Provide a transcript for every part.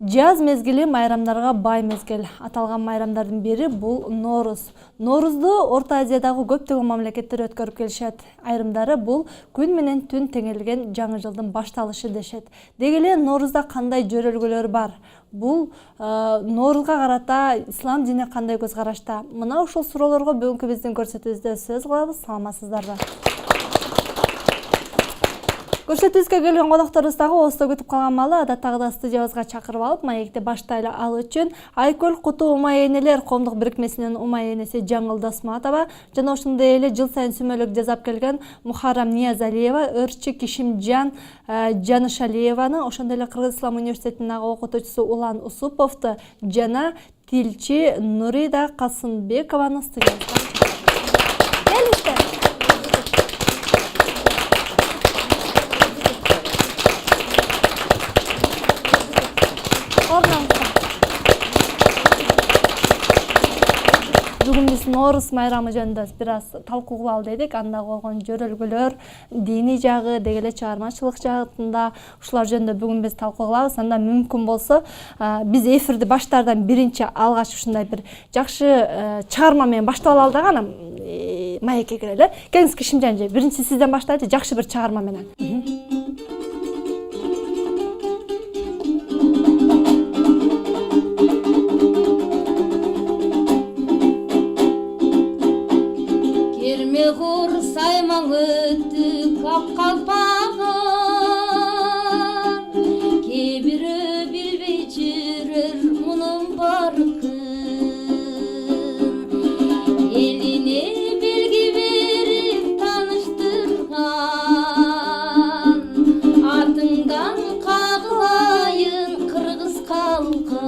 Жаз мезгили майрамдарга бай мезгил. Аталган майрамдардын бири бул Норуз. Норузду Орто Азиядагы көптөгөн мамлекеттер өткөрүп келишет. Айрымдары бул күн менен түн теңелген жаңы жылдын башталышы дешет. Деги эле Норузда кандай жөрөлгөлөр бар? Бул Норузга карата ислам дини кандай көз карашта? Мына ушул суроолорго бүгүнкү биздин көрсөтүүбүздө сөз кылабыз. Саламатсыздарбы? Көрсөтүүбүзгө келген конокторубуз дагы ооздо күтүп калган маалы адаттагыдай студиябызга чакырып алып, маекти баштайлы ал үчүн Айкөл Куту Умай энелер коомдук бирикмесинин Умай энеси Жаңыл Досматова жана ошондой эле жыл сайын сүмөлөк жасап келген Мухаррам Ниязалиева, Өрчү Кишимжан Жанышалиеваны, ошондой эле Кыргыз Ислам университетинин окутуучусу Улан Усуповду жана тилчи Нурида Касымбекованы студиябызга келиштер. Бүгүн биз Норус майрамы жөнүндө бир аз талкуу кылалы дедик. Анда болгон жөрөлгөлөр, диний жагы, деги эле чыгармачылык жагында ушулар жөнүндө бүгүн биз талкуу кылабыз. Анда мүмкүн болсо биз эфирди баштаардан биринчи алгач ушундай бир жакшы чыгарма менен баштап алалы дагы анан маекке кирели. Келиңиз Кишимжан эже, биринчи сизден баштайлы, жакшы бир чыгарма менен. Мехур саймаң өттү кап калпаган, кебири билбей жүрөр мунун баркын. Элине белги берип тааныштырган, атыңдан кагылайын кыргыз калкан.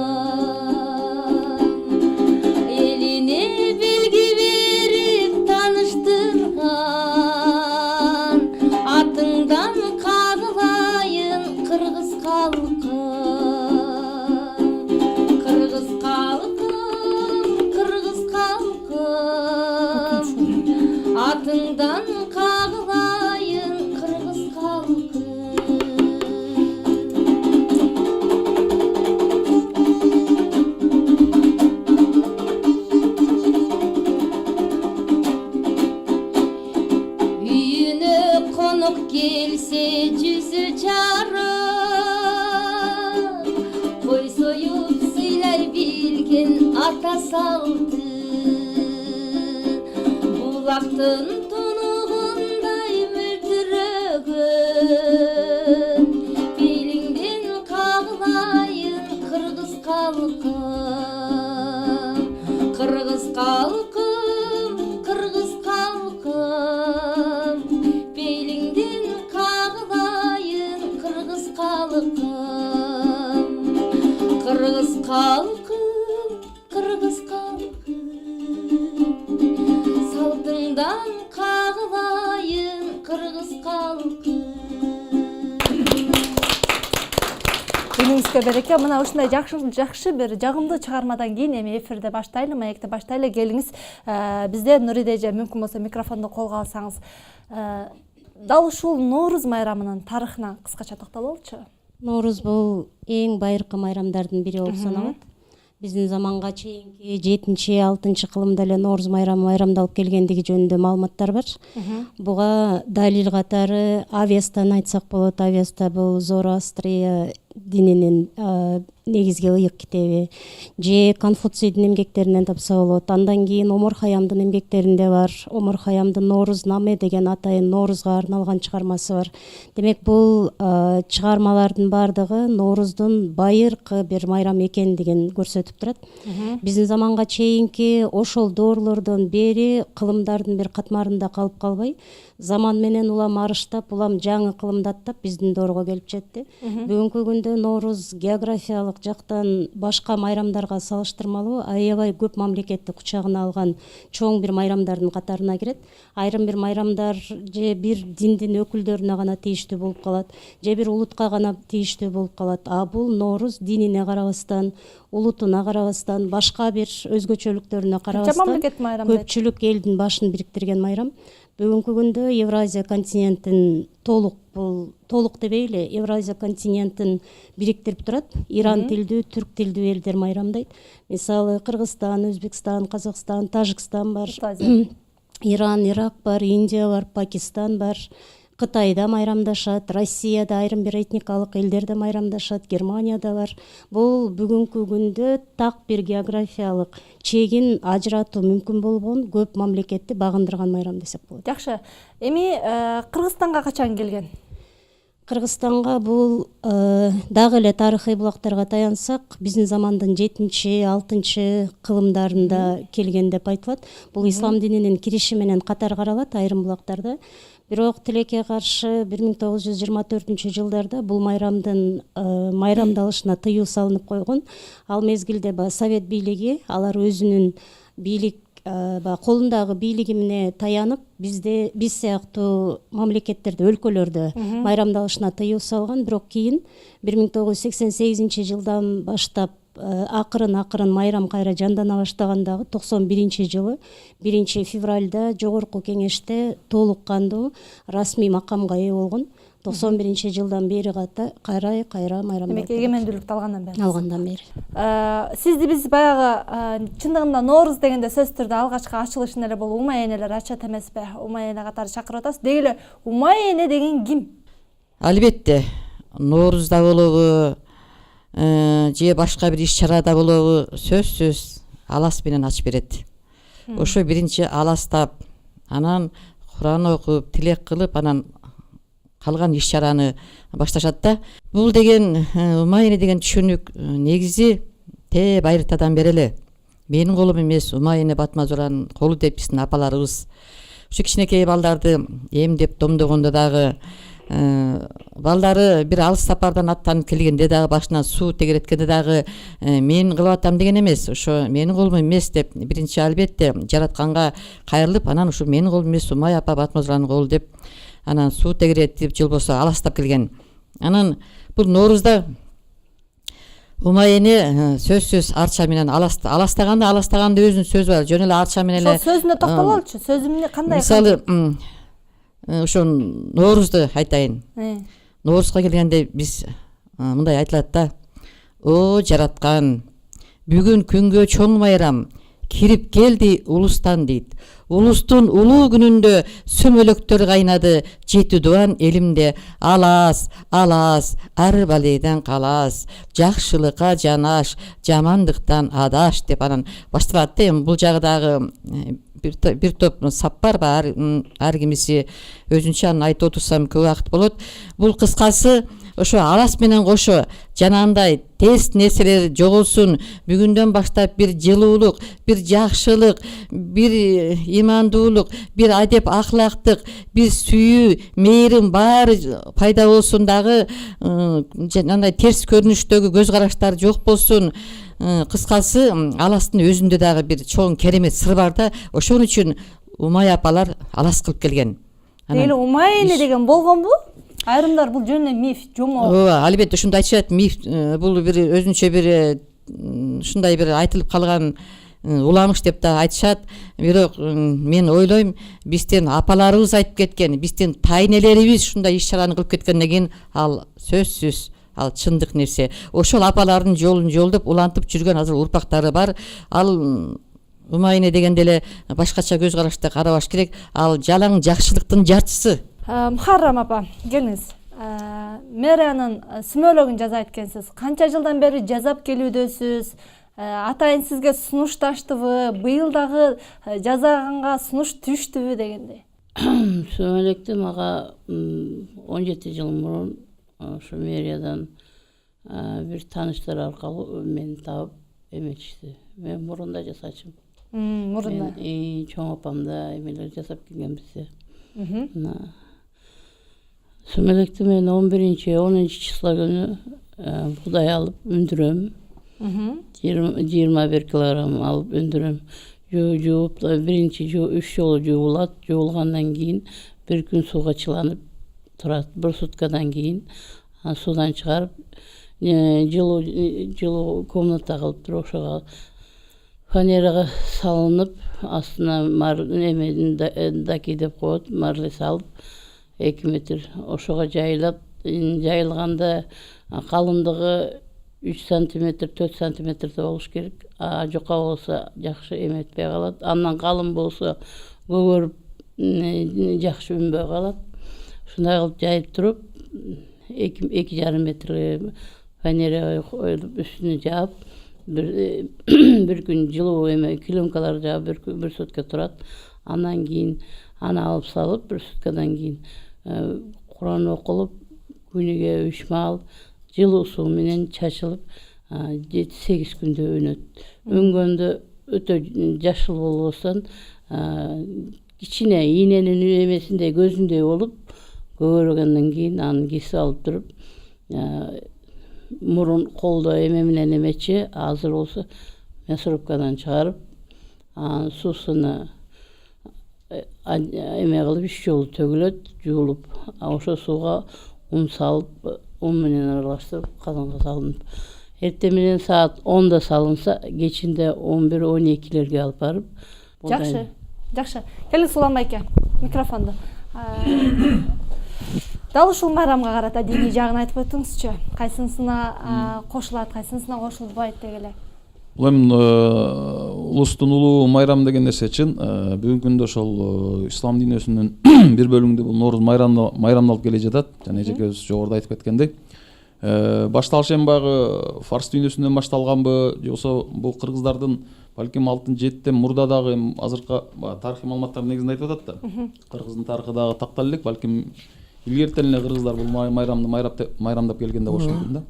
Элине белги атыңдан кагылайын кыргыз калкын. Кыргыз калкын, кыргыз калкын, атыңдан кагылайын кыргыз калкын. Келсе жүзү жарык, кой союп сыйлай билген ата салты. Булактын тунугундай мөлдүрөгөн, белиңден кагылайын кыргыз калкын. Кыргыз калкын, кыргыз калкын, белиңден кагылайын кыргыз калкын. Кыргыз калкын, кыргыз калкын, салтыңдан кагылайын кыргыз калкын. Күнүңүзгө береке. Мына ушундай жакшы бир жагымдуу чыгармадан кийин эми эфирде баштайлы, маекте баштайлы. Келиңиз, бизде Нурида эже мүмкүн болсо микрофонду колго алсаңыз. Дал ушул Норуз майрамынын тарыхына кыскача токтололучу. Норуз бул эң байыркы майрамдардын бири болуп саналат. Биздин заманга чейинки 7-6 кылымда эле Норуз майрамы майрамдалып келгендиги жөнүндө маалыматтар бар. Буга далил катары Авестаны айтсак болот. Авеста бул Зороастрия дининин негизги ыйык китеби. Же Конфуцийдин эмгектеринен тапса болот. Андан кийин Омар Хаямдын эмгектеринде бар. Омар Хаямдын Норуз наме деген атайын Норузга арналган чыгармасы бар. Демек бул чыгармалардын бардыгы Норуздун байыркы бир майрам экендигин көрсөтүп турат. Биздин заманга чейинки ошол доорлордон бери кылымдардын бир катмарында калып калбай, заман менен улам арыштап, улам жаңы кылымдаттап биздин доорго келип жетти. Бүгүнкү күндө Норуз географиялык жактан башка майрамдарга салыштырмалуу аябай көп мамлекетти кучагына алган чоң бир майрамдардын катарына кирет. Айрым бир майрамдар же бир диндин өкүлдөрүнө гана тийиштүү болуп калат, же бир улутка гана тийиштүү болуп калат. А бул Норуз динине карабастан, улутуна карабастан, башка бир өзгөчөлүктөрүнө карабастан көпчүлүк элдин башын бириктирген майрам. Бүгүнкү күндө Евразия континентин толук бул бул толук дебейли Евразия континентин бириктирип турат. Иран тилдүү, түрк тилдүү элдер майрамдайт. Мисалы Кыргызстан, Өзбекстан, Казакстан, Тажикстан бар. Иран, Ирак бар, Индия бар, Пакистан бар. Кытайда майрамдашат, Россияда айрым бир этникалык элдерде майрамдашат, Германияда бар. Бул бүгүнкү күндө так бир географиялык чегин ажыратуу мүмкүн болгон көп мамлекетти багындырган майрам десек болот. Жакшы. Эми Кыргызстанга качан келген? Кыргызстанга бул дагы эле тарыхый булактарга таянсак, биздин замандын 7-6 кылымдарында келген деп айтылат. Бул ислам дининин кириши менен катар каралат айрым булактарда. Бирок тилекке каршы 1924 жылдарда бул майрамдын майрамдалышына тыюу салынып койгон. Ал мезгилде Совет бийлиги алар өзүнүн бийлик колундагы бийлиги менен таянып, биз сыяктуу мамлекеттерде, өлкөлөрдө майрамдалышына тыюу салган. Бирок кийин 1988 жылдан баштап акырын майрам кайра жандана баштагандагы 91 жылы 1 февралда жогорку кеңеште толук кандуу расмий макамга ээ болгон. 91 жылдан бери кайра майрамдалып. Демек эгемендүүлүктү алгандан бери. Сизди биз баягы чындыгында Нооруз дегенде сөзсүз түрдө алгачкы ачылышын эле бул Умай энелер ачат эмеспи? Умай эне катары чакырып атасыз. Деги эле Умай эне деген ким? Албетте, Ноорузда болобу, же башка бир иш-чарада болобу, сөзсүз алас менен ачып берет. Ошо биринчи аластап, анан Куран окуп, тилек кылып, анан калган иш-чараны башташат да. Бул деген Умай эне деген түшүнүк негизи байыртадан бери эле. Менин колум эмес, Умай эне Батмазуранын колу деп биздин апаларыбыз. Ушу кичинекей балдарды эмдеп домдогондо дагы балдары бир алыс сапардан аттанып келгенде дагы башынан суу тегереткенде дагы мен кылып атам деген эмес, ошо менин колум эмес деп биринчи албетте жаратканга кайрылып, анан ушу менин колум эмес, Умай апа Батмазуранын колу деп анан суу тегеретип, же болбосо аластап келген. Анан бул Ноорузда Умай эне сөзсүз арча менен аластаганды өзүнүн сөзү бар. Жөн эле арча менен эле. Ошо сөзүнө токтоло алчы. Сөзү кандай? Мисалы, ошо Ноорузду айтайын. Ноорузга келгенде биз мындай айтылат да. О жараткан, бүгүн күнгө чоң майрам кирип келди улустан дейт. Улустун улуу күнүндө сөмөлөктөр кайнады, жети дуан элимде. Алас, ар балейден калас, жакшылыкка жанаш, жамандыктан адаш деп анан башталат да. Бул жагы дагы бир топ сап бар, ар кимиси өзүнчө анын айтып отурсам көп убакыт болот. Бул кыскасы ошо алас менен кошо жанагындай тез нерселер жоголсун, бүгүндөн баштап бир жылуулук, бир жакшылык, бир имандуулук, бир адеп ахлактык, бир сүйүү, мээрим баары пайда болсун, дагы жанагындай терс көрүнүштөгү көз караштар жок болсун. Кыскасы аластын өзүндө дагы бир чоң керемет сыр бар да. Ошон үчүн Умай апалар алас кылып келген. Деги Умай эне деген болгонбу? Айрымдар бул жөн эле миф, жомо. Ооба, албетте ушундай айтышат. Миф бул бир өзүнчө бир ушундай бир айтылып калган уламыш деп да айтышат. Бирок мен ойлойм, биздин апаларыбыз айтып кеткен, биздин тайнелерибиз ушундай иш-чараны кылып кеткенден кийин ал сөзсүз ал чындык нерсе. Ошол апалардын жолун жолдоп улантып жүргөн азыр урпактары бар. Ал Умай эне дегенде эле башкача көз карашта карабаш керек. Ал жалаң жакшылыктын жартысы. Мухаррам апа, келиңиз. Мэриянын сүмөлөгүн жазайт экенсиз. Канча жылдан бери жазап келүүдөсүз? Атайын сизге сунуш таштыбы? Быйыл дагы жазаганга сунуш түштүбү дегендей? Сүмөлөктү мага 17 жыл мурун ошо мэриядан бир тааныштар аркылуу мени таап эметишти. Мен мурунда жасачым. Мурунда. Чоң апамда эмелер жасап келгенбиз. Сүмөлөктү мен 11-10 числа күнү будай алып өндүрөм. 21 килограмм алып өндүрөм. Жууп, биринчи 3 жолу жуулат. Жуулгандан кийин бир күн сууга чыланып турат. Бир суткадан кийин суудан чыгарып, жылуу комната кылып туруп, ошого фанерага салынып, астына даки деп коет, марле салып, 2 метр ошого жайылат. Жайылганда калыңдыгы 3 сантиметр 4 сантиметрде болуш керек. Жука болсо жакшы эметпей калат. Андан калың болсо көгөрүп жакшы үнбөй калат. Ушундай кылып жайып туруп 2,5 метр фанера коюп үстүнө жаап бир күн жылуу эме пленкалар жаап бир сутка турат. Андан кийин аны алып салып бир суткадан кийин Куран окулуп күнүгө 3 маал жылуу суу менен чачылып 7-8 күндө өнөт. Үнгөндө өтө жашыл болбостон кичине ийненин эмесиндей көзүндөй болуп көгөргөндөн кийин аны кесип алып туруп мурун колдо эме менен эмечи азыр болсо мясорубкадан чыгарып суусуна эме кылып 3 жолу төгүлөт, жуулуп, ошо сууга ун салып, ун менен аралаштырып казанга салынып. Эртең менен саат 10да салынса, кечинде 11-12лерге алып барып. Жакшы, жакшы. Келиңиз Улан байке, микрофонду. Дал ушул майрамга карата диний жагын айтып өтүңүзчү. Кайсынысына кошулат, кайсынысына кошулбайт дегеле. Бул эми улустун улуу майрам деген нерсе чын. Бүгүнкү күндө ошол ислам дүйнөсүнүн бир бөлүгүндө бул Нооруз майрамдалып келе жатат. Жана эжекебиз жогоруда айтып кеткендей. Башталыш эми баягы фарс дүйнөсүнөн башталганбы, же болбосо бул кыргыздардын балким 6-7 мурда дагы азыркы тарыхый маалыматтар негизинде айтып атат да. Кыргыздын тарыхы дагы тактала элек, балким илгертен эле кыргыздар бул майрамды майрамдап келген да болушу мүмкүн да.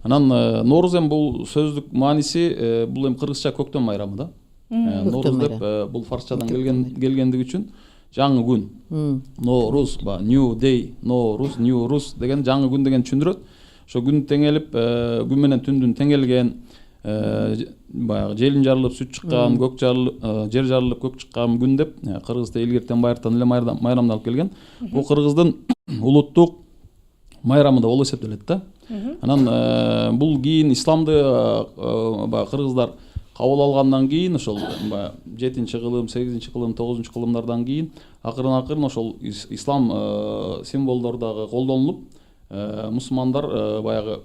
Анан Нооруз эми бул сөздүк мааниси бул эми кыргызча көктөм майрамы да. Нооруз деп бул фарсчадан келгендиги үчүн жаңы күн. Нооруз, new day, Нооруз, new rus деген жаңы күн деген түшүндүрөт. Ошо күн теңелип, күн менен түндүн теңелген, баягы желин жарылып сүт чыккан, көк жарылып, жер жарылып көк чыккан күн деп кыргызда илгертен байыртан эле майрамдалып келген. Бул кыргыздын улуттук майрамы да болуп эсептелет да. Анан бул кийин исламды кыргыздар кабыл алгандан кийин ошол 7-кылым, 8-кылым, 9-кылымдардан кийин акырын ошол ислам символдору дагы колдонулуп, мусулмандар баягы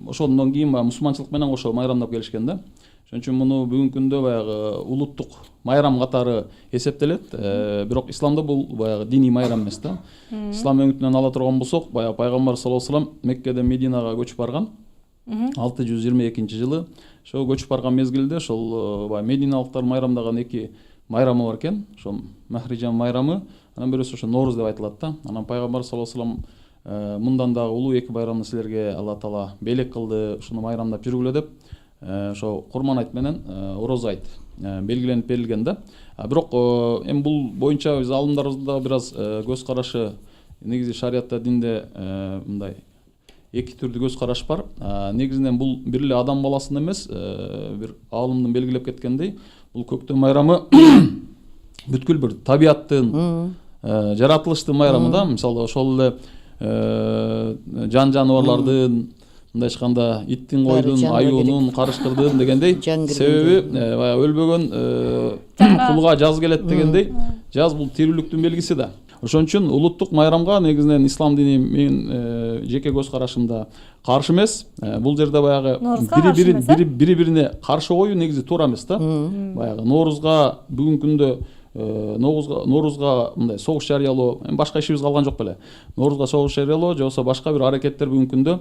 ошондон кийин мусулманчылык менен кошо майрамдап келишкен да. Ошон үчүн муну бүгүнкү күндө баягы улуттук майрам катары эсептелет. Бирок исламда бул баягы диний майрам эмес да. Ислам өңүтүнөн ала турган болсок, баягы пайгамбар саллаллаху алейхи вассалам Меккеден Мединага көчүп барган. 622-жылы. Ошо көчүп барган мезгилде ошол мединалыктар майрамдаган 2 майрамы бар экен. Ошо Махриджан майрамы, анан бирөөсү ошо Нооруз деп айтылат да. Анан пайгамбар саллаллаху алейхи вассалам мындан дагы улуу 2 байрамды силерге Алла таала белек кылды, ушуну майрамдап жүргүлө деп ошо курман айт менен орозо айт белгиленип берилген да. Бирок эми бул боюнча биз алымдарыбызда бир аз көз карашы, негизи шариятта, динде мындай 2 түрдүү көз караш бар. Негизинен бул бир эле адам баласынын эмес, бир аалымдын белгилеп кеткендей, бул көктөм майрамы бүткүл бир табияттын, жаратылыштын майрамы да. Мисалы ошол эле жан-жаныбарлардын, мындай айтканда иттин, койдун, аюунун, карышкырдын дегендей, себеби баягы өлбөгөн кулга жаз келет дегендей, жаз бул тирүүлүктүн белгиси да. Ошон үчүн улуттук майрамга негизинен ислам дини мен жеке көз карашымда каршы эмес. Бул жерде баягы бири-бирине каршы коюу негизи туура эмес да. Баягы Ноорузга бүгүнкү күндө Ноорузга мындай согуш жарыялоо, башка ишибиз калган жок беле. Ноорузга согуш жарыялоо же болбосо башка бир аракеттер бүгүнкү күндө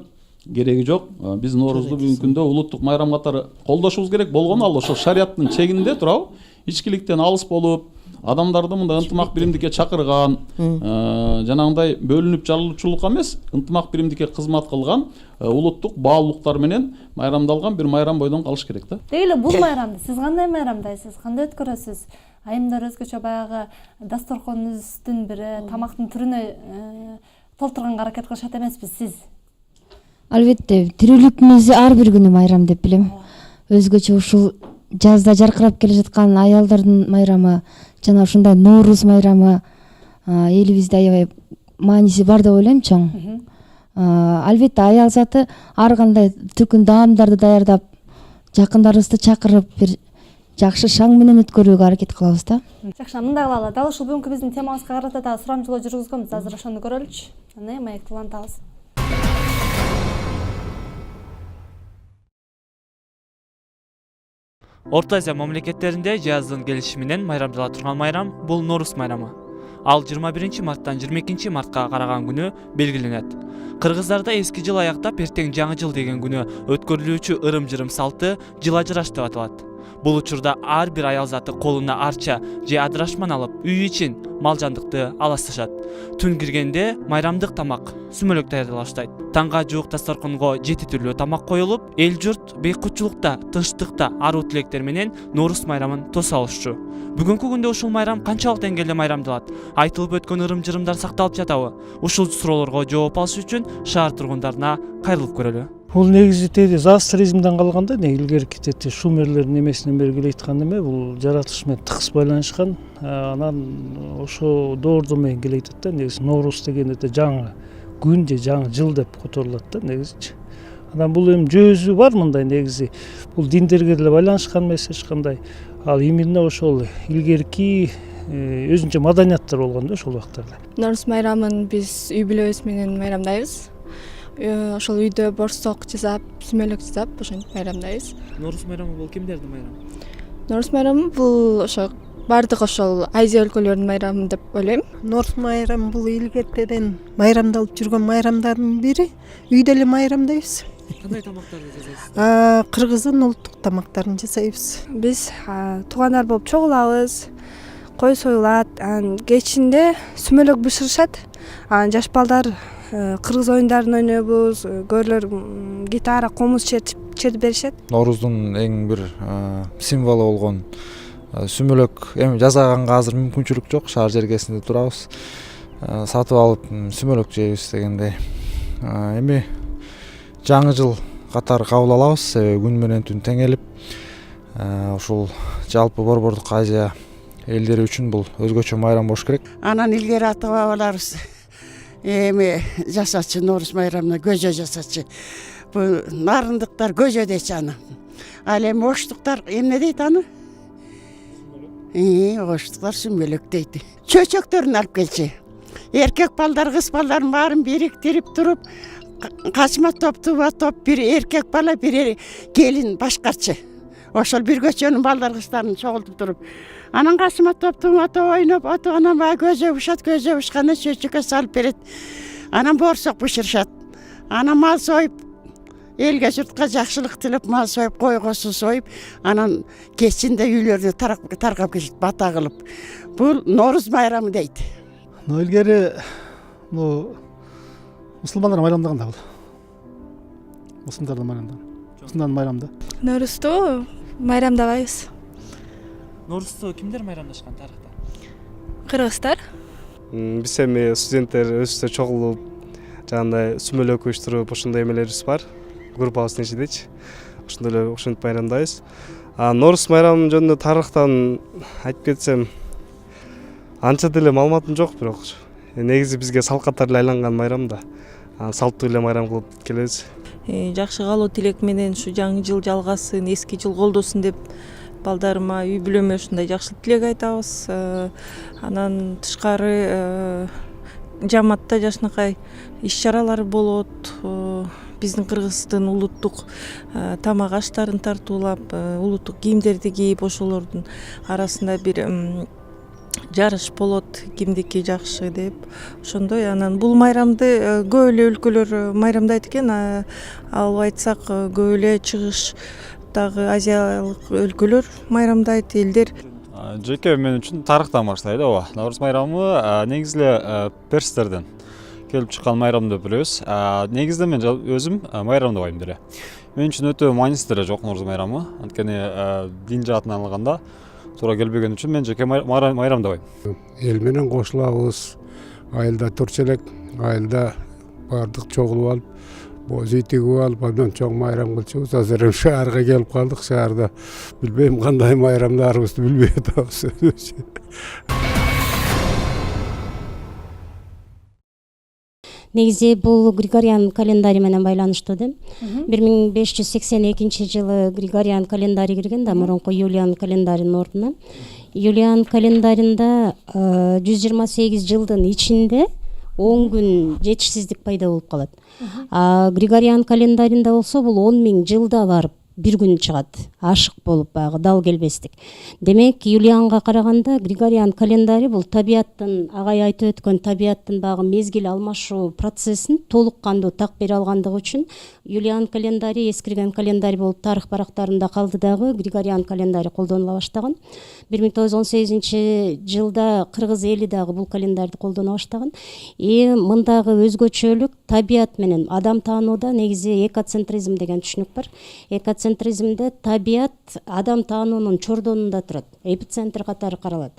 кереги жок. Биз Ноорузду бүгүнкү күндө улуттук майрам катары колдошубуз керек болгону ал ошол шарияттын чегинде турабы, ичкиликтен алыс болуп, адамдарды мындай ынтымак биримдикке чакырган, жанагындай бөлүнүп жарылуучулукка эмес, ынтымак биримдикке кызмат кылган, улуттук баалуулуктар менен майрамдалган бир майрам бойдон калыш керек да. Деги эле бул майрамды сиз кандай майрамдайсыз, кандай өткөрөсүз? Айымдар өзгөчө баягы дасторконуңуздун бири тамактын түрүнө толтурганга аракет кылышат эмеспи сиз? Албетте, тирүүлүгүбүздү ар бир күнү майрам деп билем. Өзгөчө ушул жазда жаркырап келе жаткан аялдардын майрамы жана ушундай Нооруз майрамы элибизде аябай мааниси бар деп ойлойм, чоң. Албетте аял заты ар кандай түркүн даамдарды даярдап, жакындарыбызды чакырып бир жакшы шаң менен өткөрүүгө аракет кылабыз да. Жакшы, мындай кылалы. Дал ушул бүгүнкү биздин темабызга карата да сурамжылоо жүргүзгөнбүз. Азыр ошону көрөлүчү. Аны маекти улантабыз. Орто Азия мамлекеттеринде жаздын келиши менен майрамдала турган майрам бул Норус майрамы. Ал 21 марттан 22 мартка караган күнү белгиленет. Кыргыздарда эски жыл аяктап эртең жаңы жыл деген күнү өткөрүлүүчү ырым-жырым салты жыл ажыраш деп аталат. Бул учурда ар бир аял заты колуна арча же адырашман алып, үй ичин мал жандыкты аласташат. Түн киргенде майрамдык тамак, сүмөлөк даярдала баштайт. Таңга жуук дасторконго 7 түрлүү тамак коюлуп, эл журт бейкутчулукта, тынчтыкта аруу тилектер менен Норус майрамын тоса алышчу. Бүгүнкү күндө ушул майрам канчалык деңгээлде майрамдалат? Айтылып өткөн ырым-жырымдар сакталып жатабы? Ушул суроолорго жооп алыш үчүн шаар тургундарына кайрылып көрөлү. Бул негизи зоостризмден калганда, илгерки шумерлердин эмесинен белгилей айтканда эме, бул жаратылыш менен тыгыз байланышкан. Анан ошо доордо менен келе атат да. Негизи Норус деген жаңы күн же жаңы жыл деп которулат да негизичи. Анан бул эми жөөзү бар мындай негизи. Бул диндерге деле байланышкан эмес эч кандай. Ал именно ошол илгерки өзүнчө маданияттар болгон да ошол убактарда. Норус майрамын биз үй бүлөбүз менен майрамдайбыз. Ошол үйдө борсок жасап, сүмөлөк жасап, ошентип майрамдайбыз. Норус майрамы бул кимдердин майрамы? Норус майрамы бул ошо бардык ошол Азия өлкөлөрүнүн майрамы деп ойлойм. Норус майрамы бул илгертеден майрамдалып жүргөн майрамдардын бири. Үйдө эле майрамдайбыз. Кандай тамактарды жасайсыз? Кыргыздын улуттук тамактарын жасайбыз. Биз туугандар болуп чогулабыз. Кой союлат, кечинде сүмөлөк бышырышат. Жаш балдар кыргыз оюндарын ойнойбуз, көрлөр гитара, комуз чертип беришет. Норуздун эң бир символу болгон сүмөлөк эми жасаганга азыр мүмкүнчүлүк жок, шаар жергесинде турабыз. Сатып алып сүмөлөк жейбиз дегендей. Эми жаңы жыл катары кабыл алабыз, себеби күн менен түн теңелип, ушул жалпы Борбордук Азия элдери үчүн бул өзгөчө майрам болуш керек. Анан илгери ата бабаларыбыз эми жасачы Норус майрамына көжө жасачы. Бул нарындыктар көжө дейчи аны. Ал эми оштуктар эмне дейт аны? Оштуктар сүмөлөк дейт. Чөчөктөрүн алып келчи. Эркек балдар, кыз балдарын баарын бириктирип туруп, качма топтуба топ бир эркек бала, бир келин башкарчы. Ошол бир көчөнүн балдар кыздарын чогултуп туруп, анан качма топтуба топ ойноп, анан көзө бушат, көзө бушканда чөчөккө салып берет. Анан борсок бышырышат. Анан мал союп, элге журтка жакшылык тилеп мал союп, койгосу союп, анан кечинде үйлөрдү таркап кетет, бата кылып. Бул Норус майрамы дейт. Илгери мусулмандар майрамдаган да бул. Мусулмандар майрамдаган. Мусулмандар майрамда. Норусту майрамдабайбыз. Норусту кимдер майрамдашкан тарыхта? Кыргыздар. Биз эми студенттер өзүбүздө чогулуп, жагандай сүмөлөк уюштуруп, ошондой эмелерибиз бар. Группабыздын ичидечи. Ошондой эле ошентип майрамдайбыз. Норус майрамы жөнүндө тарыхтан айтып кетсем, анча деле маалыматым жок, бирок негизи бизге салт катары эле айланган майрам да. Салттуу эле майрам кылып келебиз. Жакшы каалоо тилек менен ушу жаңы жыл жалгасын, эски жыл колдосун деп балдарыма, үй бүлөмө ушундай жакшылык тилек айтабыз. Анан тышкары жамаатта жашынакай иш-чаралар болот. Биздин Кыргыздын улуттук тамак аштарын тартуулап, улуттук кийимдерди кийип, ошолордун арасында бир жарыш болот, кимдики жакшы деп. Ошондой анан бул майрамды көп эле өлкөлөр майрамдайт экен. Алып айтсак, көп эле чыгыштагы азиялык өлкөлөр майрамдайт, элдер. Жеке мен үчүн тарыхтан баштайт, ооба. Норус майрамы негизи эле перстерден келип чыккан майрам деп билебиз. Негизде мен өзүм майрамдабайм деле. Мен үчүн өтө мааниси деле жок Норус майрамы. Анткени дин жаатынан алганда туура келбеген үчүн мен жеке майрамдабайм. Эл менен кошулабыз, айылда турчу элек, айылда бардык чогулуп алып, боз үй тигип алып, андан чоң майрам кылчубуз. Азыр эми шаарга келип калдык, шаарда билбейм кандай майрамдарыбызды билбей атабыз. негизи бул Григориан календари менен байланыштуу да. 1582 жылы Григориан календари кирген да, мурунку Юлиан календаринин ордуна. Юлиан календаринда 128 жылдын ичинде 10 күн жетишсиздик пайда болуп калат. Григориан календаринда болсо бул 10 000 жылда барып бир күн чыгат, ашык болуп баягы дал келбестик. Демек, Юлианга караганда Григориан календари бул табияттын, агай айтып өткөн табияттын багы мезгил алмашуу процессин толук кандуу так бере алгандыгы үчүн Юлиан календари эскирген календарь болуп тарых барактарында калды дагы Григориан календари колдонула баштаган. 1918 жылда кыргыз эли дагы бул календарьды колдоно баштаган. Мындагы өзгөчөлүк табият менен адам таанууда негизи экоцентризм деген түшүнүк бар. Экоцентризмде табият адам таануунун чордонунда турат, эпицентр катары каралат.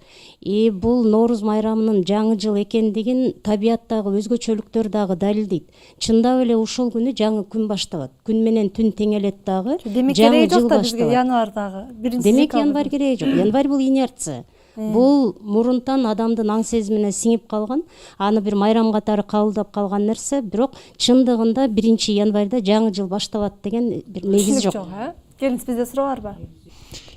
Бул Норуз майрамынын жаңы жыл экендигин табияттагы өзгөчөлүктөр дагы далилдейт. Чындап эле ушул күнү жаңы күн башталат. Күн менен түн теңелет дагы. Демек кереги жок да бизге январдагы. Демек январь кереги жок. Январь бул инерция. Бул мурунтан адамдын аң сезимине сиңип калган, аны бир майрам катары кабылдап калган нерсе, бирок чындыгында 1 январда жаңы жыл башталат деген бир негиз жок. Келиңиз, бизде суроо барбы?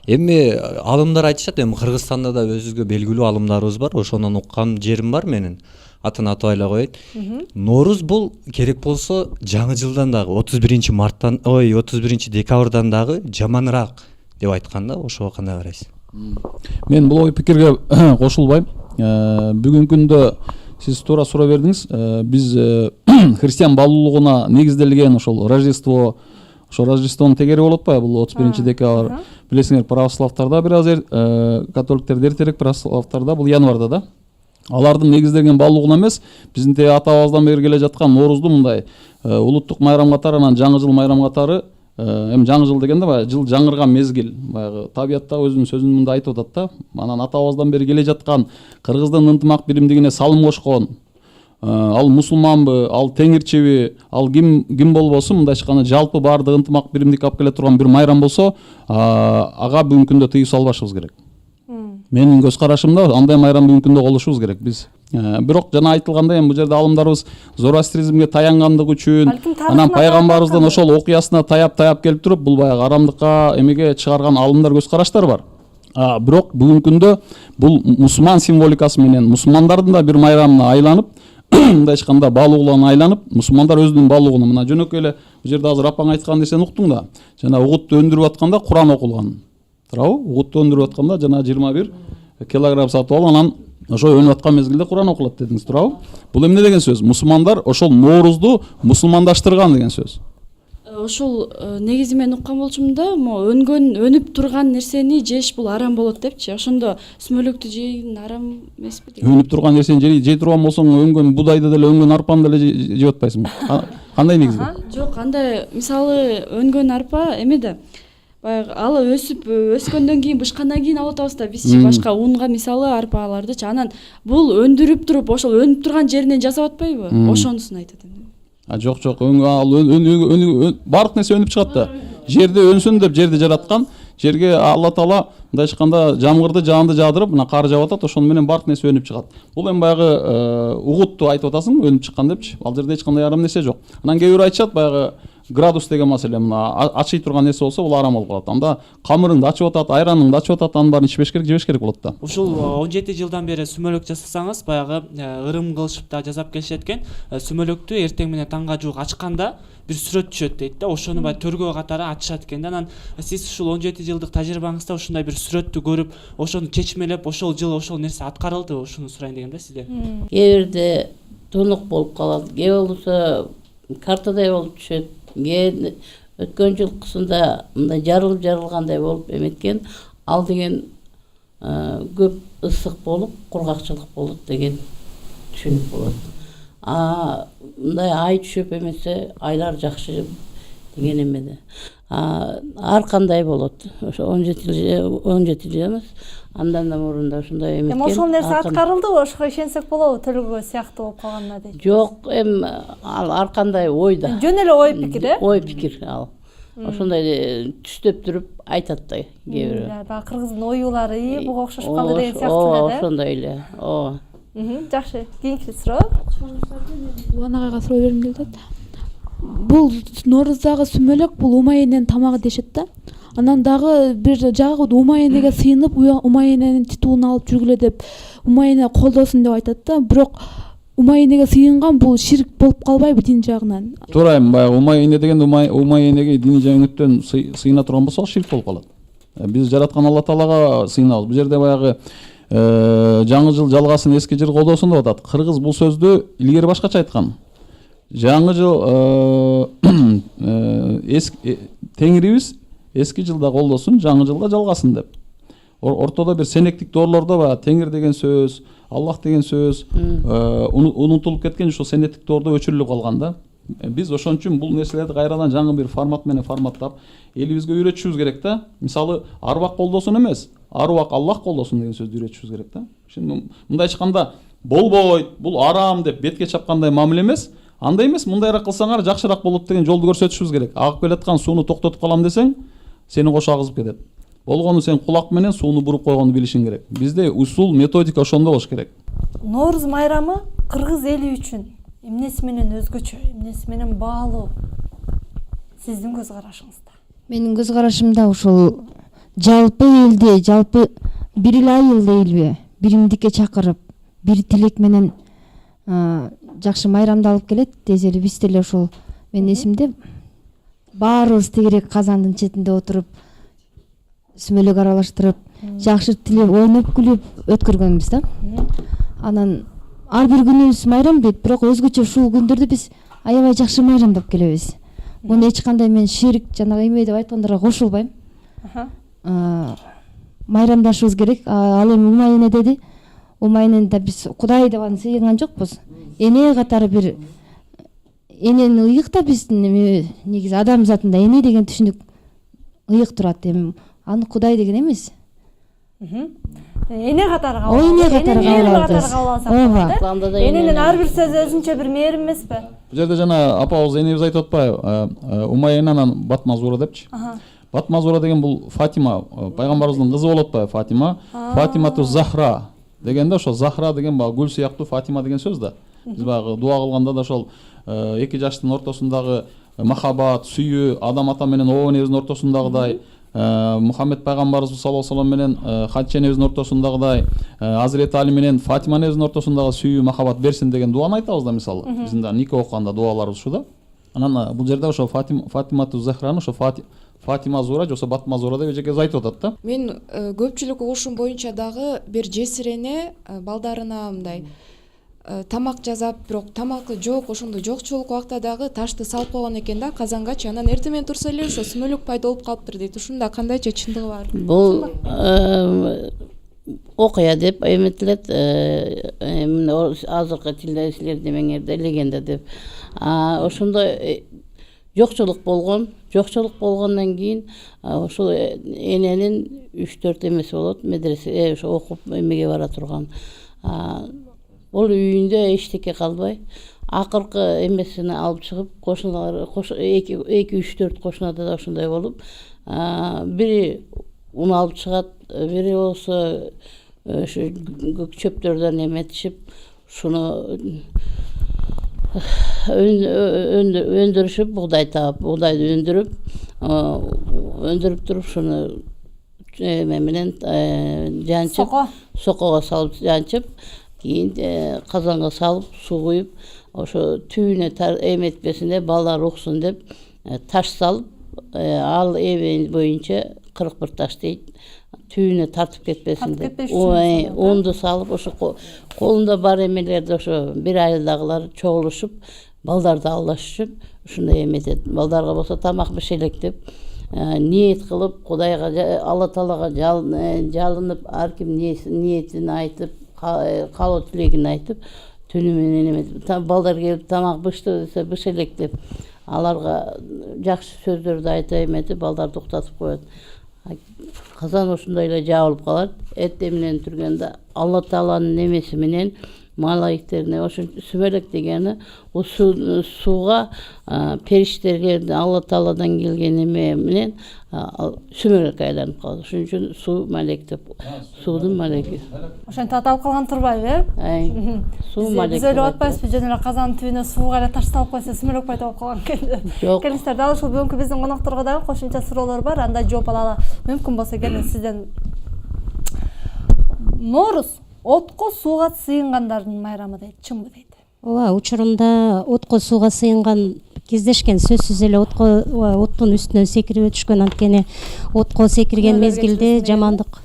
Эми алымдар айтышат, эми Кыргызстанда да өзүбүзгө белгилүү алымдарыбыз бар, ошондон уккан жерим бар менин. Атын атабай эле коеюн. Норуз бул керек болсо жаңы жылдан дагы 31 декабрдан дагы жаманыраак деп айткан да, ошого кандай карайсыз? Мен бул ой пикирге кошулбайм. Бүгүнкү күндө сиз туура суроо бердиңиз. Биз христиан баалуулугуна негизделген ошол Рождество, ошо Рождествонун тегери болуп атпайбы, бул 31 декабрь. Билесиңер, православтарда бир аз католиктерде эртерээк, православтарда бул январда да. Алардын негизделген баалуулугуна эмес, биздин ата-бабабыздан бери келе жаткан Норузду мындай улуттук майрам катары, анан жаңы жыл майрам катары. Эми жаңы жыл дегенде баягы жыл жаңырган мезгил, баягы табиятта өзүнүн сөзүн мындай айтып атат да. Анан ата-бабабыздан бери келе жаткан Кыргыздын ынтымак биримдигине салым кошкон, ал мусулманбы, ал теңирчиби, ал ким болбосун, мындайча айтканда жалпы баардык ынтымак биримдик алып келе турган бир майрам болсо, ага бүгүнкү күндө тыюу салбашыбыз керек. Менин көз карашымда андай майрам бүгүнкү күндө колушубуз керек биз. Бирок жана айтылгандай, бул жерде алымдарыбыз зороастризмге таянгандыгы үчүн, анан пайгамбарыбыздын ошол окуясына таяп келип туруп, бул баягы арамдыкка эмеге чыгарган алымдар көз караштар бар. Бирок бүгүнкү күндө бул мусулман символикасы менен мусулмандардын да бир майрамына айланып, мындайча айтканда баалуулугуна айланып, мусулмандар өзүнүн баалуулугуна мына жөнөкөй эле бул жерде азыр апаң айткан нерсени уктуң да. Жана угутты өндүрүп атканда Куран окулган. Туурабы? Угутты өндүрүп атканда жана 21 килограмм сатып алып, анан ошо өнүп аткан мезгилде Куран окулат дедиңиз, туурабы? Бул эмне деген сөз? Мусулмандар ошол Ноорузду мусулмандаштырган деген сөз. Ошол негизи мен уккан болчумун да, өнүп турган нерсени жеш бул арам болот депчи. Ошондо сүмөлөктү жейин арам эмеспи деген. Өнүп турган нерсени жей турган болсоң, өнгөн будайды деле, өнгөн арпаны деле жеп атпайсыңбы? Кандай негизде? Жок, андай мисалы өнгөн арпа эмеде баягы алы өскөндөн кийин бышкандан кийин алып атабыз да бизчи башка унга мисалы арпалардычы. Анан бул өндүрүп туруп ошол өнүп турган жеринен жасап атпайбы? Ошонусун айтат эми. Жок, баардык нерсе өнүп чыгат да. Жерде өнсүн деп жерди жараткан, жерге Алла Таала мындайча айтканда жамгырды, жаанды жаадырып, мына кар жаап атат, ошону менен баардык нерсе өнүп чыгат. Бул эми баягы угутту айтып атасың, өнүп чыккан депчи. Ал жерде эч кандай арам нерсе жок. Анан кээ бирөө айтышат, баягы градус деген маселе, мына ачый турган нерсе болсо бул арам болуп калат. Анда камырыңды ачып атат, айраныңды ачып атат, анын баарын ичпеш керек, жебеш керек болот да. Ушул 17 жылдан бери сүмөлөк жасасаңыз, баягы ырым кылышып да жасап келишет экен. Сүмөлөктү эртең менен таңга жуук ачканда бир сүрөт түшөт дейт да. Ошону баягы төргө катары ачышат экен да. Анан сиз ушул 17 жылдык тажрыйбаңызда ушундай бир сүрөттү көрүп, ошону чечмелеп, ошол жыл ошол нерсе аткарылдыбы? Ушуну сурайын дегем да сизден. Кээ бирде тунук болуп калат, кээ болбосо картадай болуп түшөт. Өткөн жыл кышында мындай жарылгандай болуп эметкен, ал деген көп ысык болуп, кургакчылык болот деген түшүнүк болот. Мындай ай түшүп эмесе, айлар жакшы деген эмеде. Ар кандай болот. Ошо 17 жыл эмес, андан да мурунда ушундай эметкен. Эми ошол нерсе аткарылдыбы? Ошого ишенсек болобу? Төлгө сыяктуу болуп калганына дейт. Жок, эми ал ар кандай ойда. Жөн эле ой пикир, э? Ой пикир ал. Ошондой түштөп туруп айтат да кээ бирөө. Баягы кыргыздын оюлары буга окшош калды деген сыяктуу эле. Ошондой эле. Жакшы. Кийинки суроо. Улан агайга суроо бергим келип атат. Бул Норуздагы сүмөлөк бул умай эненин тамагы дешет да. Анан дагы бир жагы умай энеге сыйынып, умай эненин титулун алып жүргүлө деп умай эне колдосун деп айтат да. Бирок умай энеге сыйынган бул ширк болуп калбайбы дин жагынан? Туура, баягы умай эне деген умай энеге диний жеңөттөн сыйына турган болсо ширк болуп калат. Биз жараткан Алла Таалага сыйынабыз. Бул жерде баягы жаңы жыл жалгасын эски жыл колдосун деп атат. Кыргыз бул сөздү илгери башкача айткан. Жаңы жыл Теңирибиз эски жылда колдосун, жаңы жылда жалгасын деп. Ортодо бир сенектик доорлордо баягы Теңир деген сөз, Аллах деген сөз унутулуп кеткен, ушул сенеттик доордо өчүрүлүп калган да. Биз ошон үчүн бул нерселерди кайрадан жаңы бир формат менен форматтап элибизге үйрөтүшүбүз керек да. Мисалы, арбак колдосун эмес, аруак Аллах колдосун деген сөздү үйрөтүшүбүз керек да. Мындай айтканда болбойт, бул арам деп бетке чапкандай мамиле эмес. Андай эмес, мындайраак кылсаңар жакшыраак болот деген жолду көрсөтүшүбүз керек. Агып келаткан сууну токтотуп калам десең, сени кошо агызып кетет. Болгону сен кулак менен сууну буруп койгонду билишиң керек. Бизде усул, методика ошондой болуш керек. Норуз майрамы кыргыз эли үчүн эмнеси менен өзгөчө, эмнеси менен баалуу? Сиздин көз карашыңызда. Менин көз карашымда ушул жалпы элди, жалпы бир эле айыл дейбиз, биримдикке чакырып, бир тилек менен жакшы майрамдалып келет. Тез эле биз деле ушул менин эсимде баарыбыз тегерек казандын четинде отуруп, сүмөлөк аралаштырып, жакшы тилеп, ойноп күлүп өткөргөнбүз да. Анан ар бир күнүбүз майрам дейт, бирок өзгөчө ушул күндөрдү биз аябай жакшы майрамдап келебиз. Муну эч кандай мен ширк жанагы эме деп айткандарга кошулбайм. Майрамдашыбыз керек. Ал эми умай эне деди. Умай энени да биз Кудай деп аны сыйынган жокпуз. Эне катары бир энени ыйык да биздин негизи адам затында эне деген түшүнүк ыйык турат. Эми аны Кудай деген эмес. Эне катары Эне катары кабыл Эненин ар бир сөзү өзүнчө бир мээрим эмеспи? Бул жерде жана апабыз энебиз айтып атпайбы? Умай эне анан Батмазура депчи. Батмазура деген бул Фатима, пайгамбарыбыздын кызы болуп атпайбы? Фатима. Фатимату Захра дегенде ошо Захра деген баягы гүл сыяктуу Фатима деген сөз да. Биз баягы дуа кылганда да ошол эки жаштын ортосундагы махаббат, сүйүү, Адам ата менен Ово энебиздин ортосундагыдай, Мухаммед пайгамбарыбыз саллаллаху алейхи менен Хадича энебиздин ортосундагыдай, Азирети Али менен Фатима энебиздин ортосундагы сүйүү, махаббат берсин деген дуаны айтабыз да, мисалы. Биздин да нике окуганда дуаларыбыз ушу да. Анан бул жерде ошо Фатимату Захраны ошо Фатима Зура жоксо Батма Зура деп эжекебиз айтып атат да. Мен көпчүлүк угушум боюнча дагы бир жесирене балдарына мындай тамак жасап, бирок тамакы жок, ошондой жокчулук убакта дагы ташты салып койгон экен да казангачы. Анан эртең менен турса эле ошо сүмөлүк пайда болуп калыптыр дейт. Ушунда кандайча чындыгы бар? Бул окуя деп эметилет, азыркы тилде силер демеңерде легенда деп. Ошондой жокчулук болгон. Жокчулук болгондон кийин ошол эненин 3-4 эмеси болот, медресе ошо окуп эмеге бара турган. Ол үйүндө эчтеке калбай, акыркы эмесини алып чыгып, кошуналар 2-3-4 кошунада да ошондой болуп, бири уну алып чыгат, бири болсо ошо чөптөрдөн эметишип, ушуну өндүрүшүп, бугдай таап, бугдайды өндүрүп туруп, ушуну эме менен жанчып, сокого салып жанчып, кийин казанга салып, суу куюп, ошо түбүнө эметпесин деп, балдар уксун деп, таш салып, ал эме боюнча 41 таш дейт, түбүнө тартып кетпесин деп, унду салып, ошо колунда бар эмелерди ошо бир айылдагылар чогулушуп, балдарды алдаш үчүн ушундай эметет. Балдарга болсо тамак бишелек деп, ниет кылып, Кудайга, Алла Таалага жалынып, ар ким ниетин айтып, каалоо тилегин айтып, түнү менен эметип, балдар келип тамак бышты десе бишелек деп, аларга жакшы сөздөрдү айта эметип, балдарды уктатып коет. Казан ошондой эле жабылып калат. Эртең менен турганда Алла Тааланын немеси менен малайиктерине ошо сүмөлөк дегени ол сууга периштелердин Алла Тааладан келген эме менен сүмөлөккө айланып калат. Ошон үчүн суу малек деп, суудун малеки. Ошентип аталып калган турбайбы, Суу малек. Биз ойлоп атпайбызбы, жөн эле казандын түбүнө сууга эле ташталып койсо сүмөлөк пайда болуп калган экен деп. Жок. Келиңиздер, дал ушул бүгүнкү биздин конокторго дагы кошумча суроолор бар, анда жооп алалы. Мүмкүн болсо келин сизден. Нооруз отко сууга сыйынгандардын майрамы дейт, чынбы дейт? ооба, учурунда отко сууга сыйынган кездешкен, сөзсүз эле оттун үстүнөн секирип өтүшкөн. Анткени отко секирген мезгилде жамандык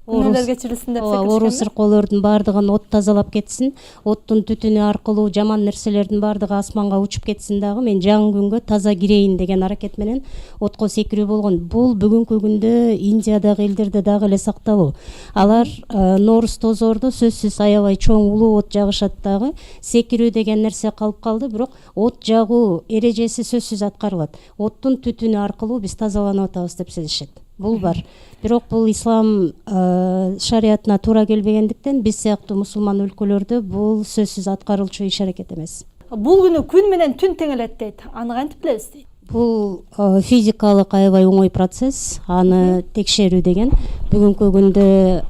Күнөөлөр кечирилсин деп секиришкен. Оору сыркоолордун баардыгын от тазалап кетсин, оттун түтүнү аркылуу жаман нерселердин баардыгы асманга учуп кетсин дагы мен жаңы күнгө таза кирейин деген аракет менен отко секирүү болгон. Бул бүгүнкү күндө Индиядагы элдерде дагы эле сакталуу. Алар Нооруз тозоордо сөзсүз аябай чоң улуу от жагышат дагы. Секирүү деген нерсе калып калды, бирок от жагуу эрежеси сөзсүз аткарылат. Оттун түтүнү аркылуу биз тазаланып атабыз деп сезишет. Бул бар. Бирок бул ислам шариятына туура келбегендиктен биз сыяктуу мусулман өлкөлөрдө бул сөзсүз аткарылчу иш аракет эмес. Бул күнү күн менен түн тең элет дейт. Аны кантип билебиз дейт? Бул физикалык аябай оңой процесс, аны текшерүү деген. Бүгүнкү күндө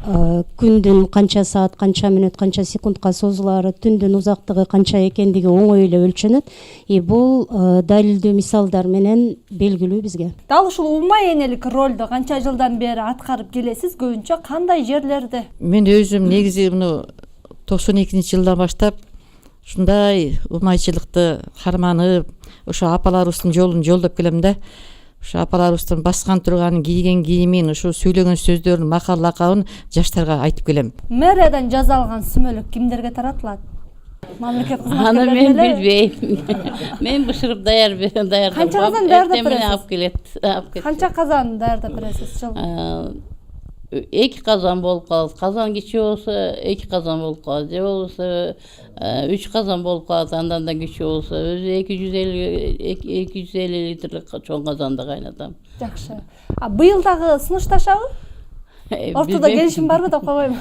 күндүн канча саат, канча мүнөт, канча секундка созулаары, түндүн узактыгы канча экендиги оңой эле өлчөнөт. Бул далилдүү мисалдар менен белгилүү бизге. Дал ушул ума энелик ролду канча жылдан бери аткарып келесиз? Көбүнчө кандай жерлерде? Мен өзүм негизи муну 92-жылдан баштап ушундай умайчылыкты карманып, ошо апаларыбыздын жолун жолдоп келем да. Ошо апаларыбыздын баскан турганын, кийген кийимин, ошо сүйлөгөн сөздөрүн, макал лакабын жаштарга айтып келем. Мэриядан жазалган сүмөлөк кимдерге таратылат? Мамлекет Аны мен билбейм. Мен бышырып даярдап. Канча казан даярдап бересиз? алып келет. Канча казан даярдап бересиз жыл? 2 казан болуп калат. Казан кичүү болсо 2 казан болуп калат. Же болбосо 3 казан болуп калат. Андан да кичүү болсо өзү 250 литрлик чоң казанда кайнатам. Жакшы. Быйыл дагы сунушташабы? Ортодо келишим барбы деп койбойм.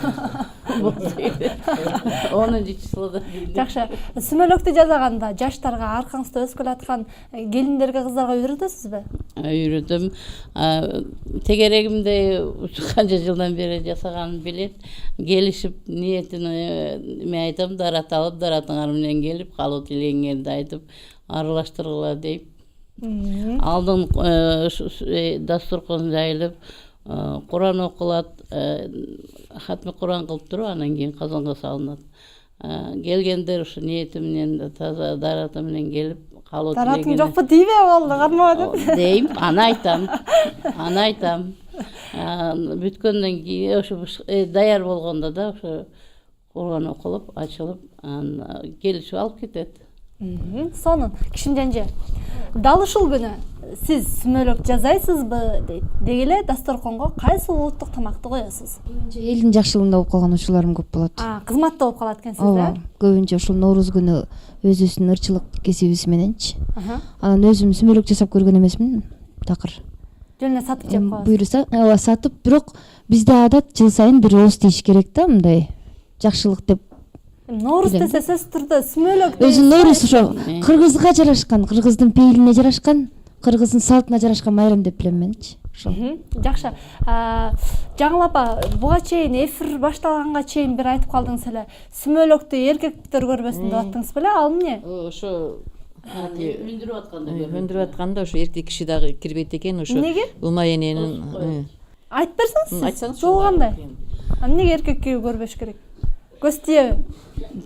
10-числода. Жакшы. Сүмөлөктү жасаганда жаштарга аркаңызда өскөлө аткан келиндерге, кыздарга үйрөтөсүзбү? Үйрөтөм. Тегерегимде канча жылдан бери жасаганын билет. Келишип ниетин мен айтам, дарат алып, даратыңар менен келип, калуу тилегиңерди айтып, аралаштыргыла дейп. Алдын дастуркан жайылып, Куран окулат, хатми Куран кылып туруп, анан кийин казанга салынат. Келгендер ушу ниети менен таза дараты менен келип, калуу тилегине. Даратың жокпу дейбе болду, кармоо деп. Дейм, аны айтам. Бүткөндөн кийин ошо даяр болгондо да ошо Куран окулуп, ачылып, келишип алып кетет. Сонун, Кишим Жанже. Дал ушул күнү сиз сүмөлөк жасайсызбы дегеле дасторконго кайсы улуттук тамакты коесуз? Элдин жакшылыгында болуп калган учурларым көп болот. Кызматта болуп калат экенсиз да? Ооба, көбүнчө ушул Нооруз күнү өзүбүздүн ырчылык кесибибиз мененчи. Анан өзүм сүмөлөк жасап көргөн эмесмин, такыр. Жөн эле сатып жеп коесуз. Буйруса, ооба, сатып, бирок бизде адат жыл сайын бир ооз тийиш керек да, мындай жакшылык деп. Нооруз десе сөзсүз түрдө сүмөлөк. Өзү Нооруз ошо кыргызга жарашкан, кыргыздын пейилине жарашкан, кыргыздын салтына жарашкан майрам деп билем менчи. Жакшы. Жаңыл апа, буга чейин эфир башталганга чейин бир айтып калдыңыз эле. Сүмөлөктү эркектер көрбөсүн деп аттыңыз беле? Ал эмне? Ошо өндүрүп атканда ошо эркек киши дагы кирбейт экен, ошо ума эненин. Айтып берсеңиз, жол кандай? Эмнеге эркекке көрбөш керек? Көз тиеби?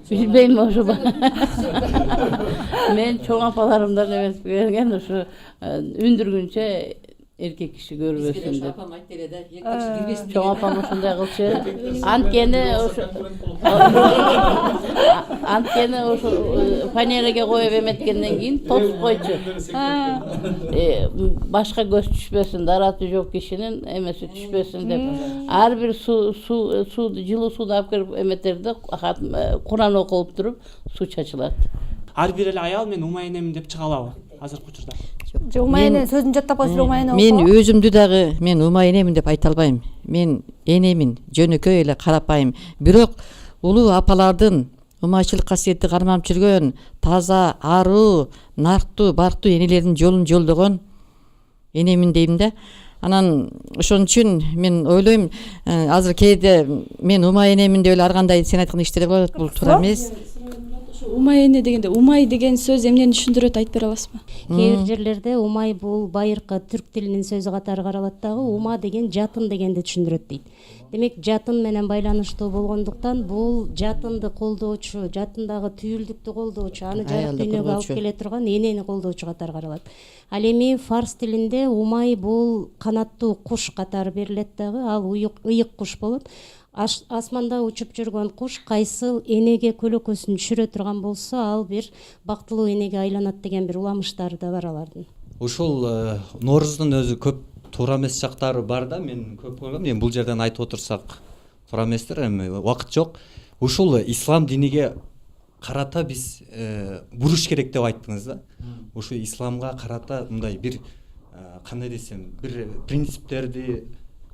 Билбейм ошо. Мен чоң апаларымдан эмес берген ошо үндүргүнчө эркек киши көрбөсүн деп. Апам айтты эле да, эркек киши кирбесин. Чоң апам ошондой кылчу. Анткени ошо фанереге коюп эметкенден кийин тосуп койчу. Башка көз түшпөсүн, дараты жок кишинин эмеси түшпөсүн деп. Ар бир жылуу сууду алып келип эметерде Куран окулуп туруп суу чачылат. Ар бир эле аял мен ума энемин деп чыга алабы азыркы учурда? Ума эне сөзүн жаттап койсуз, ума эне. Мен өзүмдү дагы мен ума энемин деп айта албайм. Мен энемин, жөнөкөй эле карапайым. Бирок улуу апалардын умайчылык касиетти карманып жүргөн, таза, аруу, нарктуу, барктуу энелердин жолун жолдогон энемин дейм да. Анан ошон үчүн мен ойлойм, азыр кээде мен умай энемин деп эле ар кандай сен айткан иштерди кылып атат, бул туура эмес. Умай эне дегенде умай деген сөз эмнени түшүндүрөт, айтып бере аласызбы? Кээ бир жерлерде умай бул байыркы түрк тилинин сөзү катары каралат дагы, ума деген жатын дегенди түшүндүрөт дейт. Демек жатын менен байланыштуу болгондуктан бул жатынды колдоочу, жатындагы түйүлдүктү колдоочу, аны жарык дүйнөгө алып келе турган энени колдоочу катары каралат. Ал эми фарс тилинде умай бул канаттуу куш катары берилет дагы, ал ыйык куш болот. Асманда учуп жүргөн куш кайсыл энеге көлөкөсүн түшүрө турган болсо, ал бир бактылуу энеге айланат деген бир уламыштары да бар алардын. Ушул Норуздун өзү көп туура эмес жактары бар да, мен көп көргөм. Эми бул жерден айтып отурсак туура эместир, эми убакыт жок. Ушул ислам диниге карата биз буруш керек деп айттыңыз да. Ушу исламга карата мындай бир кандай десем, бир принциптерди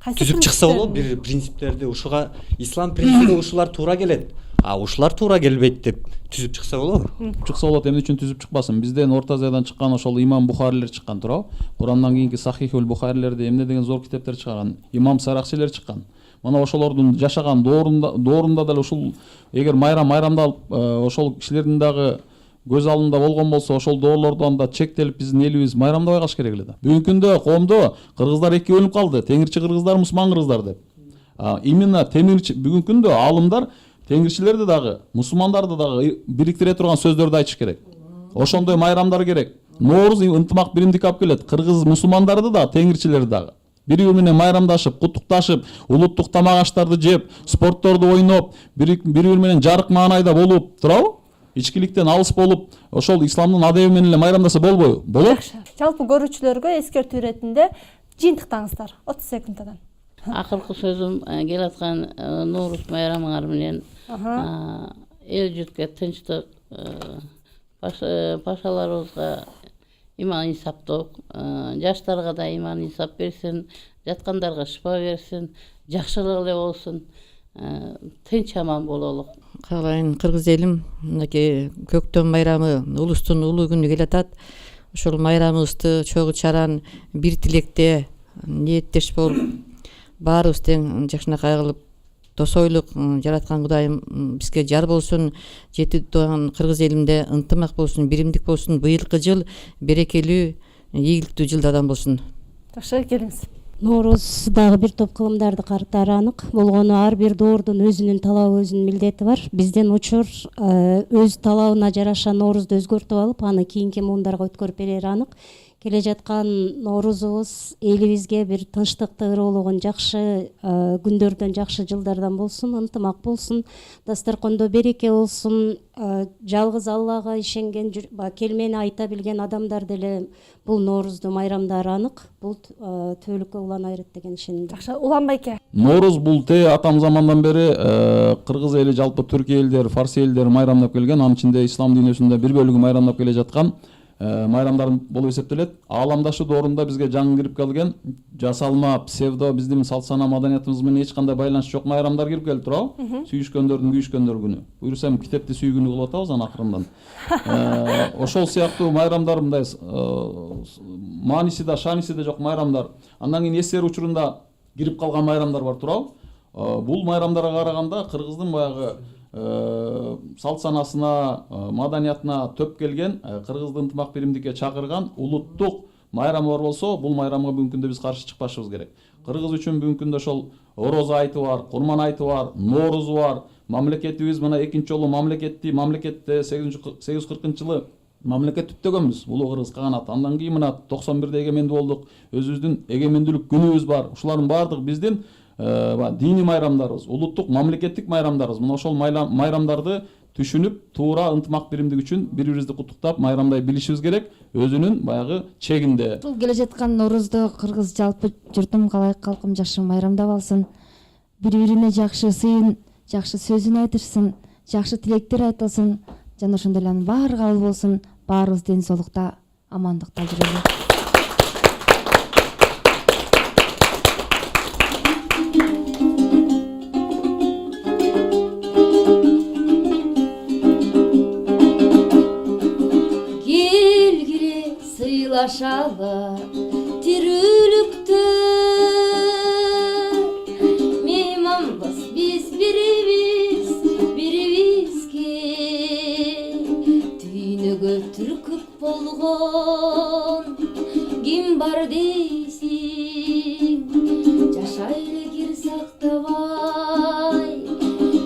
түзүп чыкса болот, бир принциптерди ушуга ислам принципи ушулар туура келет, а ушулар туура келбейт деп түзүп чыкса болобу? Чыкса болот, эмне үчүн түзүп чыкпасын? Бизден Орто Азиядан чыккан ошол имам Бухарилер чыккан, туурабы? Курандан кийинки Сахихул Бухарилерди эмне деген зор китептер чыгарган, имам Сарахшилер чыккан. Мына ошолордун жашаган доорунда деле ушул, эгер майрамдалып ошол кишилердин дагы көз алдында болгон болсо, ошол доорлордон да чектелип биздин элибиз майрамдабай калыш керек эле да. Бүгүнкү күндө коомдо кыргыздар эки бөлүнүп калды, теңирчи кыргыздар, мусулман кыргыздар деп. Именно темирчи бүгүнкү күндө аалымдар теңирчилерди дагы, мусулмандарды дагы бириктире турган сөздөрдү айтыш керек. Ошондой майрамдар керек. Нооруз ынтымак биримдикке алып келет. Кыргыз мусулмандарды да, теңирчилерди дагы бири бири менен майрамдашып, куттукташып, улуттук тамак аштарды жеп, спортторду ойноп, бири бири менен жарык маанайда болуп, туурабы? Ичкиликтен алыс болуп, ошол исламдын адеби менен эле майрамдаса болбойбу? Болот. Жалпы көрүүчүлөргө эскертүү иретинде жыйынтыктаңыздар 30 секунддан. Акыркы сөзүм келаткан Норуз майрамыңар менен эл журтка тынчтык, пашаларыбызга иман инсаптоо, жаштарга да иман инсап берсин, жаткандарга шыпа берсин, жакшылык эле болсун, тынч аман бололук. Каалайын кыргыз элим, мынакей көктөм майрамы, улустун улуу күнү келатат. Ошол майрамыбызды чогуу чаран бир тилекте ниеттеш болуп, баарыбыз тең жакшынакай кылып, тосойлук жараткан Кудайым бизге жар болсун, жетип туган кыргыз элимде ынтымак болсун, биримдик болсун, быйылкы жыл берекелүү, ийгиликтүү жылдардан болсун. Жакшы, келиңиз. Норуз дагы бир топ кылымдарды картары анык болгону, ар бир доордун өзүнүн талабы, өзүнүн милдети бар. Бизден учур өз талабына жараша Ноорузду өзгөртүп алып, аны кийинки муундарга өткөрүп берери анык. Келе жаткан Ноорузубуз элибизге бир тынчтыкты ырыуулугун, жакшы күндөрдөн, жакшы жылдардан болсун, ынтымак болсун, дасторкондо береке болсун, жалгыз Аллага ишенген, келмени айта билген адамдар деле бул Ноорузду майрамдары анык. Бул түбөлүккө улана берет деген ишенимдемин. Жакшы, Улан байке. Норуз бул атам замандан бери кыргыз эли, жалпы түрк элдер, фарс элдер майрамдап келген, анын ичинде ислам дүйнөсүндө бир бөлүгү майрамдап келе жаткан майрамдар болуп эсептелет. Ааламдашы доорунда бизге жаңы кирип келген, жасалма, псевдо, биздин салт сана маданиятыбыз менен эч кандай байланышы жок майрамдар кирип келип туурабы? Сүйүшкөндөрдүн күйүшкөндөр күнү. Буюрсам китепти сүйгүнү кылып атабыз аны акырындан. Ошол сыяктуу майрамдар, мындай мааниси да, шааниси да жок майрамдар. Андан кийин СССР учурунда кирип калган майрамдар бар, туурабы? Бул майрамдарга караганда кыргыздын баягы салт санасына, маданиятына төп келген, кыргызды ынтымак биримдикке чакырган улуттук майрамы бар болсо, бул майрамга бүгүнкү күндө биз каршы чыкпашыбыз керек. Кыргыз үчүн бүгүнкү күндө ошол Ороз айты бар, Курман айты бар, Ноорузу бар. Мамлекетибиз мына экинчи жолу мамлекетте 840-жылы мамлекет түптөгөнбүз, улуу кыргыз каганаты. Андан кийин мына 91-де эгемендүү болдук, өзүбүздүн эгемендүүлүк күнүбүз бар. Ушулардын баардыгы биздин дини майрамдарыбыз, улуттук мамлекеттик майрамдарыбыз. Мына ошол майрамдарды түшүнүп, туура ынтымак биримдик үчүн бири-бирибизди куттуктап майрамдай билишибиз керек, өзүнүн баягы чегинде. Бул келе жаткан Ноорузду кыргыз жалпы журтум, калай калкым жакшы майрамдап алсын. Бири-бирине жакшы сыйын, жакшы сөзүн айтышсын, жакшы тилектер айтылсын. Жана ошондой эле анын баары кабыл болсун. Баарыбыз ден соолукта, амандыкта жүрөлү. келгиле сыйлашалы тирүүлүктө мейманбыз биз бирибизге түйнөгө түркүк болгон ким бар дейсиң жашайлы кир сактабай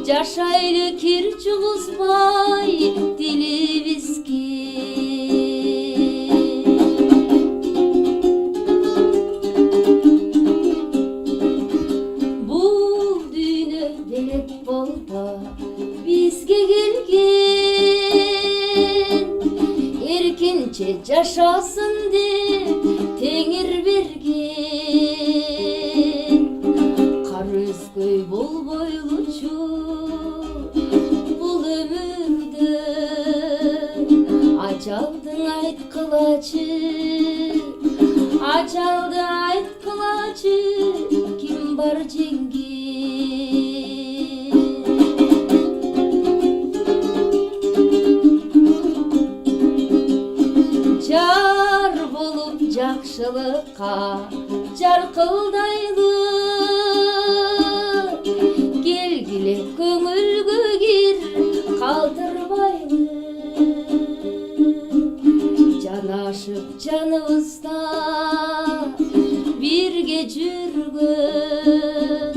жашайлы кир жугузбай дилибизге бул дүйнө делек болду бизге келген эркинче жашасын деп теңир берген кар өзгөй болбойлучу бул өмүрдө ажалдың айткылачы ажалды айткылачы ким бар жеңген жар болуп жакшылыкка жаркылдайлы келгиле көңүлгө кир калтырбайлы жанашып жаныбызда бирге жүргөн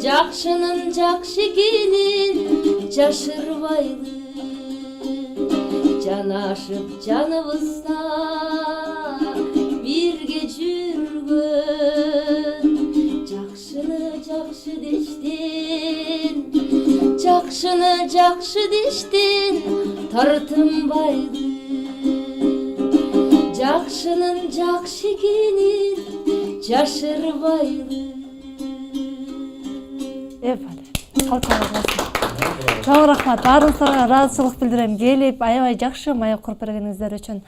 жакшынын жакшы экенин жашырбайлы жанашып жаныбызда бирге жүргөн жакшыны жакшы дештен тартынбайлы жакшынын жакшы экенин жашырбайлы. Чоң рахмат. Баарыңыздарга ыраазычылык билдирем. Келип, аябай жакшы маек куруп бергениңиздер үчүн.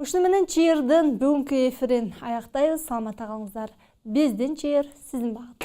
Ушуну менен чыйырдын бүгүнкү эфирин аяктайбыз. Саламатта калыңыздар. Биздин чыйыр сиздин багыт.